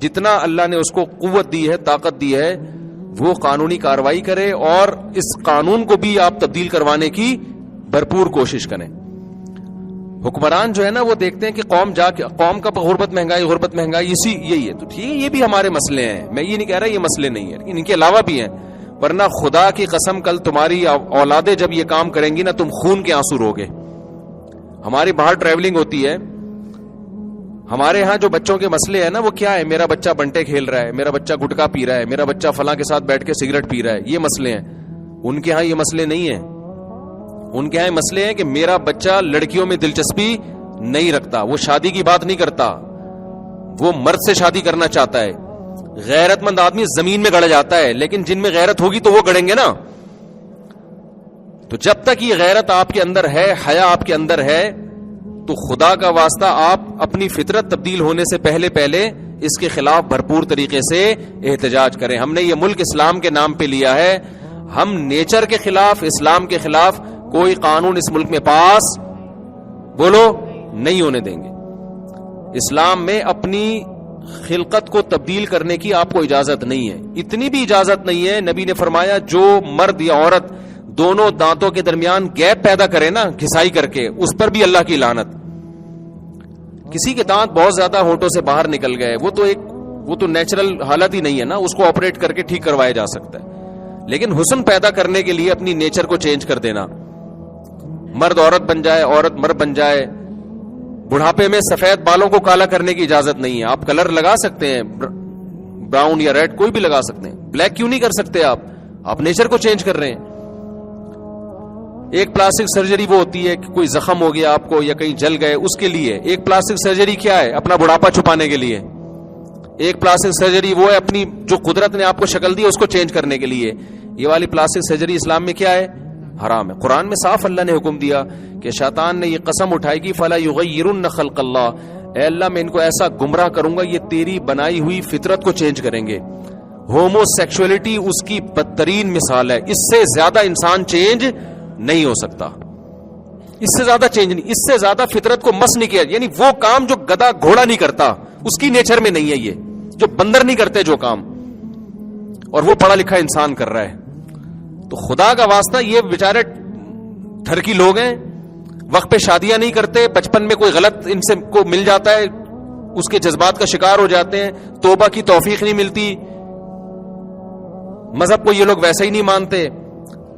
جتنا اللہ نے اس کو قوت دی ہے, طاقت دی ہے, وہ قانونی کارروائی کرے اور اس قانون کو بھی آپ تبدیل کروانے کی بھرپور کوشش کریں. حکمران جو ہے نا وہ دیکھتے ہیں کہ قوم کا غربت مہنگائی یہی ہے, تو ٹھیک ہے یہ بھی ہمارے مسئلے ہیں, میں یہ نہیں کہہ رہا یہ مسئلے نہیں ہیں, ان کے علاوہ بھی ہیں, ورنہ خدا کی قسم کل تمہاری اولادیں جب یہ کام کریں گی نا تم خون کے آنسو روگے. ہماری باہر ٹریولنگ ہوتی ہے, ہمارے ہاں جو بچوں کے مسئلے ہیں نا وہ کیا ہے, میرا بچہ بنٹے کھیل رہا ہے, میرا بچہ گٹکا پی رہا ہے, میرا بچہ فلاں کے ساتھ بیٹھ کے سگریٹ پی رہا ہے, یہ مسئلے ہیں. ان کے ہاں یہ مسئلے نہیں ہیں, ان کے ہاں مسئلے ہیں کہ میرا بچہ لڑکیوں میں دلچسپی نہیں رکھتا, وہ شادی کی بات نہیں کرتا, وہ مرد سے شادی کرنا چاہتا ہے. غیرت مند آدمی زمین میں گڑ جاتا ہے, لیکن جن میں غیرت ہوگی تو وہ گڑیں گے نا. تو جب تک یہ غیرت آپ کے اندر ہے, حیا آپ کے اندر ہے, تو خدا کا واسطہ آپ اپنی فطرت تبدیل ہونے سے پہلے اس کے خلاف بھرپور طریقے سے احتجاج کریں. ہم نے یہ ملک اسلام کے نام پہ لیا ہے, ہم نیچر کے خلاف, اسلام کے خلاف کوئی قانون اس ملک میں پاس بولو نہیں ہونے دیں گے. اسلام میں اپنی خلقت کو تبدیل کرنے کی آپ کو اجازت نہیں ہے, اتنی بھی اجازت نہیں ہے. نبی نے فرمایا جو مرد یا عورت دونوں دانتوں کے درمیان گیپ پیدا کرے نا گھسائی کر کے, اس پر بھی اللہ کی لعنت. کسی کے دانت بہت زیادہ ہونٹوں سے باہر نکل گئے, وہ تو نیچرل حالت ہی نہیں ہے نا, اس کو آپریٹ کر کے ٹھیک کروایا جا سکتا ہے. لیکن حسن پیدا کرنے کے لیے اپنی نیچر کو چینج کر دینا, مرد عورت بن جائے, عورت مرد بن جائے. بڑھاپے میں سفید بالوں کو کالا کرنے کی اجازت نہیں ہے. آپ کلر لگا سکتے ہیں, براؤن یا ریڈ کوئی بھی لگا سکتے ہیں, بلیک کیوں نہیں کر سکتے آپ نیچر کو چینج کر رہے ہیں. ایک پلاسٹک سرجری وہ ہوتی ہے کہ کوئی زخم ہو گیا آپ کو یا کہیں جل گئے, اس کے لیے. ایک پلاسٹک سرجری کیا ہے, اپنا بڑھاپا چھپانے کے لیے. ایک پلاسٹک سرجری وہ ہے اپنی جو قدرت نے آپ کو شکل دی اس کو چینج کرنے کے لیے. یہ والی پلاسٹک سرجری اسلام میں کیا ہے, حرام ہے. قرآن میں صاف اللہ نے حکم دیا کہ شیطان نے یہ قسم اٹھائی کہ فلا یغیرن خلق اللہ, اے اللہ میں ان کو ایسا گمراہ کروں گا یہ تیری بنائی ہوئی فطرت کو چینج کریں گے. ہومو سیکشولیٹی اس کی بدترین مثال ہے, اس سے زیادہ انسان چینج نہیں ہو سکتا, اس سے زیادہ چینج نہیں, اس سے زیادہ فطرت کو مس نہیں کیا. یعنی وہ کام جو گدھا گھوڑا نہیں کرتا اس کی نیچر میں نہیں ہے, یہ جو بندر نہیں کرتے جو کام, اور وہ پڑھا لکھا انسان کر رہا ہے. تو خدا کا واسطہ یہ بیچارے ٹھرکی لوگ ہیں, وقت پہ شادیاں نہیں کرتے, بچپن میں کوئی غلط ان سے کو مل جاتا ہے, اس کے جذبات کا شکار ہو جاتے ہیں, توبہ کی توفیق نہیں ملتی, مذہب کو یہ لوگ ویسے ہی نہیں مانتے,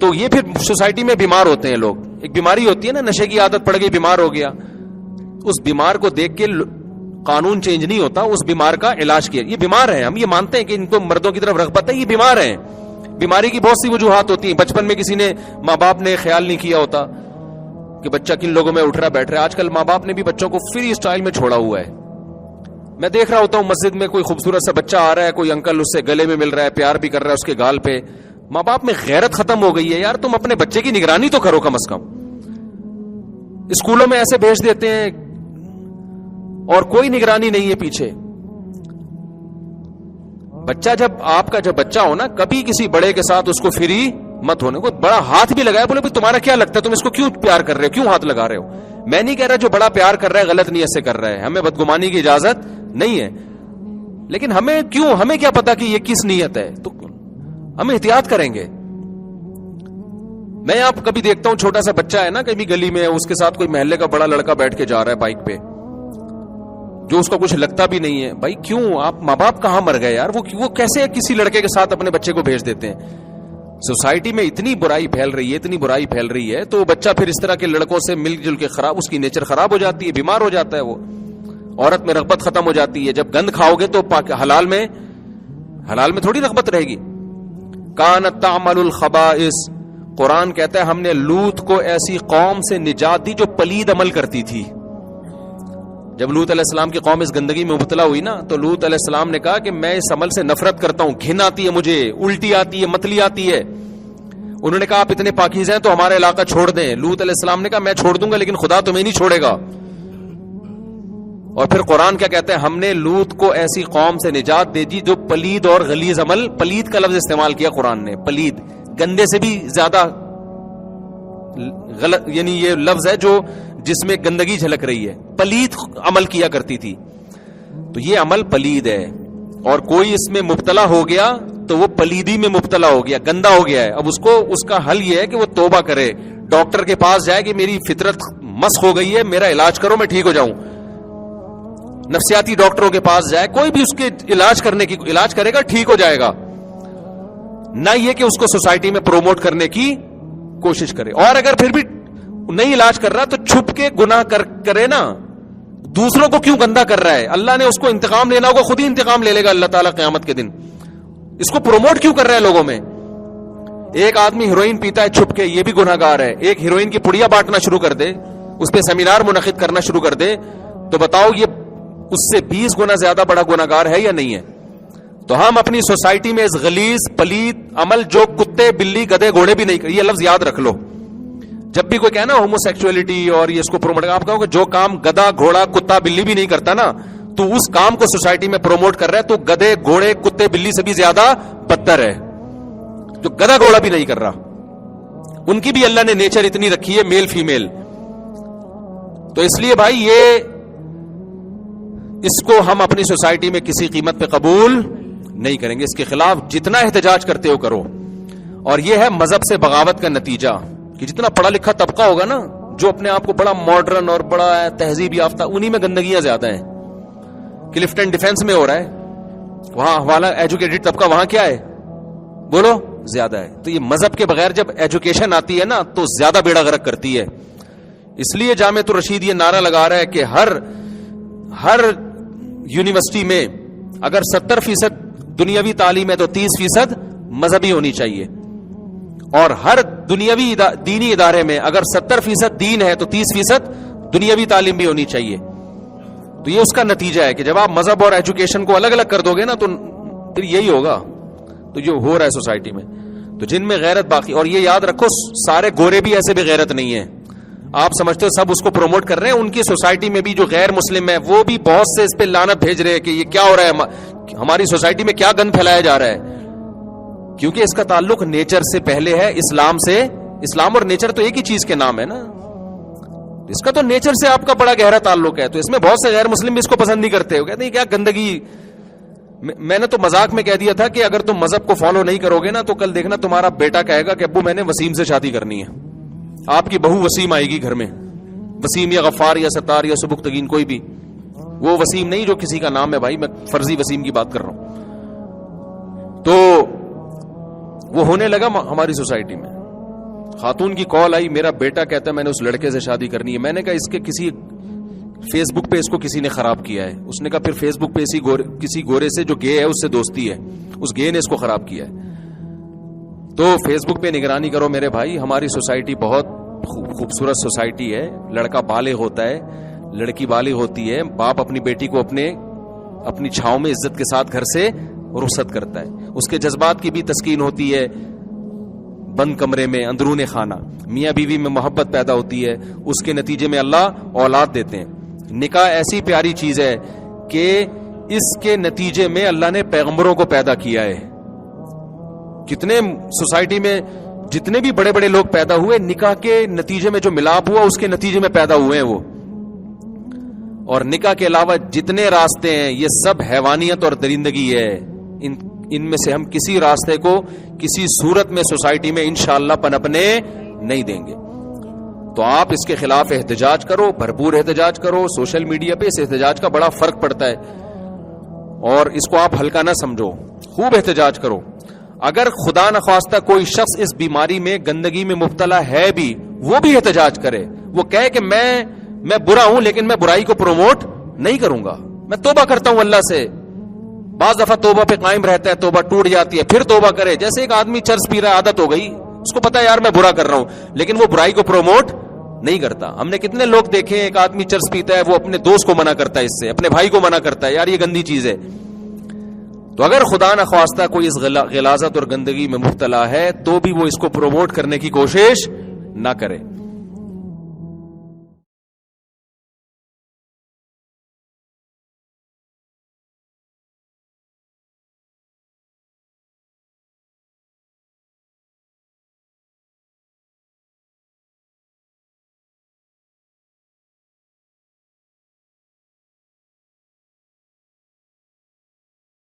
تو یہ پھر سوسائٹی میں بیمار ہوتے ہیں لوگ. ایک بیماری ہوتی ہے نا, نشے کی عادت پڑ گئی, بیمار ہو گیا, اس بیمار کو دیکھ کے قانون چینج نہیں ہوتا, اس بیمار کا علاج کیا. یہ بیمار ہیں, ہم یہ مانتے ہیں کہ ان کو مردوں کی طرف رغبت ہے, یہ بیمار ہیں. بیماری کی بہت سی وجوہات ہوتی ہیں. بچپن میں کسی نے, ماں باپ نے خیال نہیں کیا ہوتا کہ بچہ کن لوگوں میں اٹھ رہا بیٹھ رہا ہے. آج کل ماں باپ نے بھی بچوں کو فری اسٹائل میں چھوڑا ہوا ہے. میں دیکھ رہا ہوتا ہوں مسجد میں کوئی خوبصورت سا بچہ آ رہا ہے, کوئی انکل اس سے گلے میں مل رہا ہے, پیار بھی کر رہا ہے اس کے گال پہ. ماں باپ میں غیرت ختم ہو گئی ہے یار, تم اپنے بچے کی نگرانی تو کرو کم از کم. اسکولوں میں ایسے بھیج دیتے ہیں اور کوئی نگرانی نہیں ہے پیچھے. بچہ جب آپ کا جب بچہ ہو نا, کبھی کسی بڑے کے ساتھ اس کو فری مت ہونے. کوئی بڑا ہاتھ بھی لگایا, بولے تمہارا کیا لگتا ہے, تم اس کو کیوں پیار کر رہے ہو, کیوں ہاتھ لگا رہے ہو. میں نہیں کہہ رہا جو بڑا پیار کر رہا ہے غلط نیت سے کر رہا ہے, ہمیں بدگمانی کی اجازت نہیں ہے, لیکن ہمیں کیا پتا کہ یہ کس نیت ہے, تو ہم احتیاط کریں گے. میں آپ کبھی دیکھتا ہوں چھوٹا سا بچہ ہے نا کبھی گلی میں, اس کے ساتھ کوئی محلے کا بڑا لڑکا بیٹھ کے جا رہا ہے بائک پہ, جو اس کا کچھ لگتا بھی نہیں ہے. بھائی کیوں, آپ ماں باپ کہاں مر گئے یار, وہ کیسے کسی لڑکے کے ساتھ اپنے بچے کو بھیج دیتے ہیں. سوسائٹی میں اتنی برائی پھیل رہی ہے, تو بچہ پھر اس طرح کے لڑکوں سے مل جل کے خراب, اس کی نیچر خراب ہو جاتی ہے, بیمار ہو جاتا ہے. وہ عورت میں رغبت ختم ہو جاتی ہے. جب گند کھاؤ گے تو حلال میں تھوڑی رغبت رہے گی. کانت تعمل الخبائث, قرآن کہتا ہے ہم نے لوط کو ایسی قوم سے نجات دی جو پلید عمل کرتی تھی. جب لوط علیہ السلام کی قوم اس گندگی میں مبتلا ہوئی نا, تو لوط علیہ السلام نے کہا کہ میں اس عمل سے نفرت کرتا ہوں, گھن آتی ہے مجھے, الٹی آتی ہے, متلی آتی ہے. انہوں نے کہا آپ اتنے پاکیزہ ہیں تو ہمارا علاقہ چھوڑ دیں. لوط علیہ السلام نے کہا میں چھوڑ دوں گا لیکن خدا تمہیں نہیں چھوڑے گا. اور پھر قرآن کیا کہتے ہیں, ہم نے لوط کو ایسی قوم سے نجات دے دی جو پلید اور غلیظ عمل, پلید کا لفظ استعمال کیا قرآن نے, پلید گندے سے بھی زیادہ غلط, یعنی یہ لفظ ہے جو جس میں گندگی جھلک رہی ہے, پلید عمل کیا کرتی تھی. تو یہ عمل پلید ہے. اور کوئی اس میں مبتلا ہو گیا تو وہ پلیدی میں مبتلا ہو گیا, گندا ہو گیا ہے. اب اس کا حل یہ ہے کہ وہ توبہ کرے, ڈاکٹر کے پاس جائے کہ میری فطرت مسخ ہو گئی ہے, میرا علاج کرو, میں ٹھیک ہو جاؤں. نفسیاتی ڈاکٹروں کے پاس جائے, کوئی بھی اس کے علاج کرے گا, ٹھیک ہو جائے گا. نہ یہ کہ اس کو سوسائٹی میں پروموٹ کرنے کی کوشش کرے. اور اگر پھر بھی نہیں علاج کر رہا تو چھپ کے گناہ کرے نا, دوسروں کو کیوں گندا کر رہا ہے؟ اللہ نے اس کو انتقام لینا ہوگا, خود ہی انتقام لے لے گا اللہ تعالیٰ قیامت کے دن. اس کو پروموٹ کیوں کر رہا ہے لوگوں میں؟ ایک آدمی ہیروئن پیتا ہے چھپ کے, یہ بھی گناہ گار ہے. ایک ہیروئن کی پڑیا بانٹنا شروع کر دے, اس پہ سیمینار منعقد کرنا شروع کر دے, تو بتاؤ یہ اس سے 20 گنا زیادہ بڑا گناہ گار ہے یا نہیں ہے؟ تو ہم اپنی سوسائٹی میں اس غلیظ پلید عمل جو کتے بلی گدھے گھوڑے بھی نہیں, یہ لفظ یاد رکھ لو. جب بھی کوئی کہنا ہومو سیکچولیٹی اور یہ اس کو پروموٹ, آپ کہو کہ جو کام گدھا گھوڑا کتا بلی بھی نہیں کرتا نا, تو اس کام کو سوسائٹی میں پروموٹ کر رہا ہے, تو گدھے گھوڑے کتے بلی سے بھی زیادہ بدتر ہے. جو گدھا گھوڑا بھی نہیں کر رہا, ان کی بھی اللہ نے نیچر اتنی رکھی ہے, میل فیمیل. تو اس لیے بھائی یہ اس کو ہم اپنی سوسائٹی میں کسی قیمت پہ قبول نہیں کریں گے. اس کے خلاف جتنا احتجاج کرتے ہو کرو. اور یہ ہے مذہب سے بغاوت کا نتیجہ, کہ جتنا پڑھا لکھا طبقہ ہوگا نا, جو اپنے آپ کو بڑا ماڈرن اور بڑا تہذیب یافتہ, انہی میں گندگیاں زیادہ ہیں. کلفٹن ڈیفینس میں ہو رہا ہے, وہاں والا ایجوکیٹڈ طبقہ وہاں کیا ہے بولو زیادہ ہے. تو یہ مذہب کے بغیر جب ایجوکیشن آتی ہے نا تو زیادہ بیڑا غرق کرتی ہے. اس لیے جامعۃ الرشید یہ نعرہ لگا رہا ہے کہ ہر یونیورسٹی میں اگر 70% دنیاوی تعلیم ہے تو 30% مذہبی ہونی چاہیے, اور ہر دنیاوی دینی ادارے میں اگر 70% دین ہے تو 30% دنیاوی تعلیم بھی ہونی چاہیے. تو یہ اس کا نتیجہ ہے کہ جب آپ مذہب اور ایجوکیشن کو الگ الگ کر دو گے نا, تو پھر یہی ہوگا تو جو ہو رہا ہے سوسائٹی میں. تو جن میں غیرت باقی, اور یہ یاد رکھو سارے گورے بھی ایسے بھی غیرت نہیں ہیں. آپ سمجھتے ہو سب اس کو پروموٹ کر رہے ہیں, ان کی سوسائٹی میں بھی جو غیر مسلم ہے وہ بھی بہت سے اس پہ لعنت بھیج رہے ہیں کہ یہ کیا ہو رہا ہے, ہماری سوسائٹی میں کیا گند پھیلایا جا رہا ہے. کیونکہ اس کا تعلق نیچر سے پہلے ہے, اسلام سے. اسلام اور نیچر تو ایک ہی چیز کے نام ہے نا, اس کا تو نیچر سے آپ کا بڑا گہرا تعلق ہے. تو اس میں بہت سے غیر مسلم بھی اس کو پسند نہیں کرتے, کہتے ہیں کیا گندگی. میں نے تو مذاق میں کہہ دیا تھا کہ اگر تم مذہب کو فالو نہیں کرو گے نا تو کل دیکھنا تمہارا بیٹا کہے گا کہ ابو میں نے وسیم سے شادی کرنی ہے. آپ کی بہو وسیم آئے گی گھر میں, وسیم یا غفار یا ستار یا سبکتگین کوئی بھی, وہ وسیم نہیں جو کسی کا نام ہے بھائی, میں فرضی وسیم کی بات کر رہا ہوں. تو وہ ہونے لگا ہماری سوسائٹی میں. خاتون کی کال آئی, میرا بیٹا کہتا ہے میں نے اس لڑکے سے شادی کرنی ہے. میں نے کہا اس کے کسی فیس بک پہ اس کو کسی نے خراب کیا ہے. اس نے کہا پھر فیس بک پہ کسی گورے سے جو گے ہے اس سے دوستی ہے, اس گے نے اس کو خراب کیا ہے. تو فیس بک پہ نگرانی کرو میرے بھائی. ہماری سوسائٹی بہت خوبصورت سوسائٹی ہے. لڑکا بالغ ہوتا ہے, لڑکی بالغ ہوتی ہے, باپ اپنی بیٹی کو اپنی چھاؤں میں عزت کے ساتھ گھر سے رخصت کرتا ہے. اس کے جذبات کی بھی تسکین ہوتی ہے بند کمرے میں, اندرون خانہ. میاں بیوی میں محبت پیدا ہوتی ہے, اس کے نتیجے میں اللہ اولاد دیتے ہیں. نکاح ایسی پیاری چیز ہے کہ اس کے نتیجے میں اللہ نے پیغمبروں کو پیدا کیا ہے. کتنے سوسائٹی میں جتنے بھی بڑے بڑے لوگ پیدا ہوئے, نکاح کے نتیجے میں جو ملاپ ہوا اس کے نتیجے میں پیدا ہوئے ہیں وہ. اور نکاح کے علاوہ جتنے راستے ہیں یہ سب حیوانیت اور درندگی ہے. ان میں سے ہم کسی راستے کو کسی صورت میں سوسائٹی میں انشاءاللہ پنپنے نہیں دیں گے. تو آپ اس کے خلاف احتجاج کرو, بھرپور احتجاج کرو. سوشل میڈیا پہ اس احتجاج کا بڑا فرق پڑتا ہے, اور اس کو آپ ہلکا نہ سمجھو, خوب احتجاج کرو. اگر خدا نخواستہ کوئی شخص اس بیماری میں گندگی میں مبتلا ہے بھی, وہ بھی احتجاج کرے. وہ کہے کہ میں برا ہوں لیکن میں برائی کو پروموٹ نہیں کروں گا, میں توبہ کرتا ہوں اللہ سے. بعض دفعہ توبہ پہ قائم رہتا ہے, توبہ ٹوٹ جاتی ہے, پھر توبہ کرے. جیسے ایک آدمی چرس پی رہا ہے, عادت ہو گئی, اس کو پتا ہے یار میں برا کر رہا ہوں, لیکن وہ برائی کو پروموٹ نہیں کرتا. ہم نے کتنے لوگ دیکھے, ایک آدمی چرس پیتا ہے, وہ اپنے دوست کو منع کرتا ہے, اس سے اپنے بھائی کو منع کرتا ہے, یار یہ گندی چیز ہے. تو اگر خدا نخواستہ کوئی اس غلاظت اور گندگی میں مبتلا ہے تو بھی وہ اس کو پروموٹ کرنے کی کوشش نہ کرے.